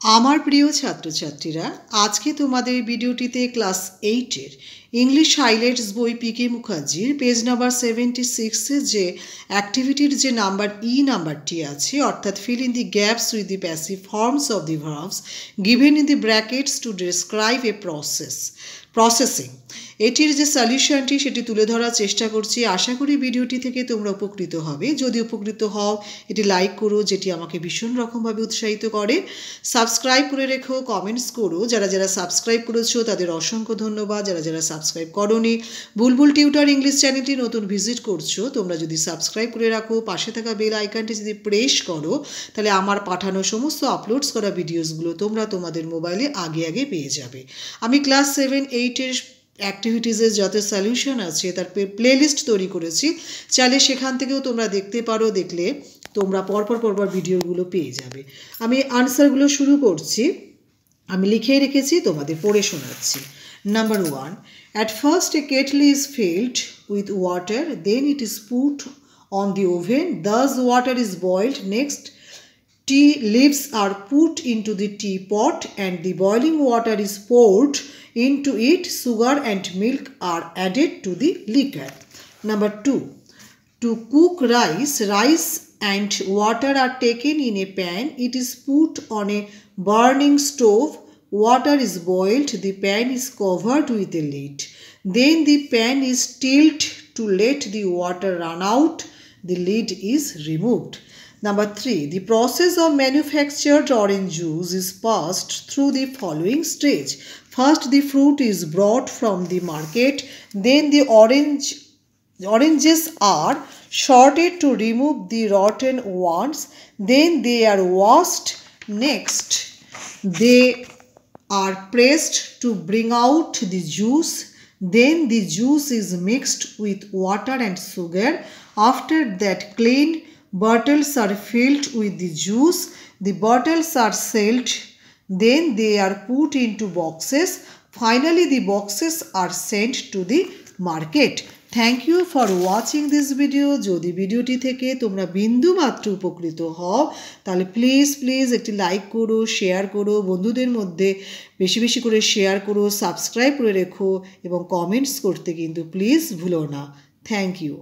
আমার প্রিয় ছাত্রছাত্রীরা, আজকে তোমাদের ভিডিওটিতে ক্লাস 8-এর ইংলিশ হাইলাইটস বই পিকে মুখার্জির পেজ নাম্বার 76-এ যে অ্যাক্টিভিটির যে নাম্বারটি আছে, অর্থাৎ fill in the gaps with the passive forms of the verbs given in the brackets to describe A processing, এটির যে সলিউশনটি সেটি তুলে ধরার চেষ্টা করছি। আশা করি ভিডিওটি থেকে তোমরা উপকৃত হবে। যদি উপকৃত হও, এটি লাইক করো, যেটি আমাকে ভীষণ রকমভাবে উৎসাহিত করে। সাবস্ক্রাইব করে রেখো, কমেন্টস করো। যারা যারা সাবস্ক্রাইব করেছো তাদের অসংখ্য ধন্যবাদ। যারা যারা সাবস্ক্রাইব করোনি, বুলবুল টিউটর ইংলিশ চ্যানেলটি নতুন ভিজিট করছো, তোমরা যদি সাবস্ক্রাইব করে রাখো, পাশে থাকা বেল আইকনটি যদি প্রেস করো, তাহলে আমার পাঠানো সমস্ত আপলোডস করা ভিডিওসগুলো তোমরা তোমাদের মোবাইলে আগে পেয়ে যাবে। আমি ক্লাস 7-8-এর অ্যাক্টিভিটিসের যত সলিউশন আছে তার প্লেলিস্ট তৈরি করেছি, চাইলে সেখান থেকেও তোমরা দেখতে পারো। দেখলে তোমরা পরপর ভিডিওগুলো পেয়ে যাবে। আমি আনসারগুলো শুরু করছি, আমি লিখে রেখেছি, তোমাদের পড়ে শোনাচ্ছি। Number 1, at first a kettle is filled with water, then it is put on the oven, thus water is boiled. Next, tea leaves are put into the teapot and the boiling water is poured into it. Sugar and milk are added to the liquor. Number 2, to cook rice and water are taken in a pan. It is put on a burning stove. Water is boiled. The pan is covered with a lid. Then the pan is tilted to let the water run out. The lid is removed. Number 3, the process of manufactured orange juice is passed through the following stage. First, the fruit is brought from the market. Then the oranges are sorted to remove the rotten ones. Then they are washed. Next, they are pressed to bring out the juice. Then the juice is mixed with water and sugar. After that, clean bottles are filled with the juice. The bottles are sealed. Then they are put into boxes. Finally, the boxes are sent to the market. Thank you for watching this video. যদি ভিডিওটি থেকে তোমরা বিন্দু মাত্র উপকৃত হও, তাহলে please একটি লাইক করো, শেয়ার করো, বন্ধুদের মধ্যে বেশি করে শেয়ার করো, সাবস্ক্রাইব করে রেখো এবং কমেন্টস করতে কিন্তু প্লিজ ভুলো না। Thank you.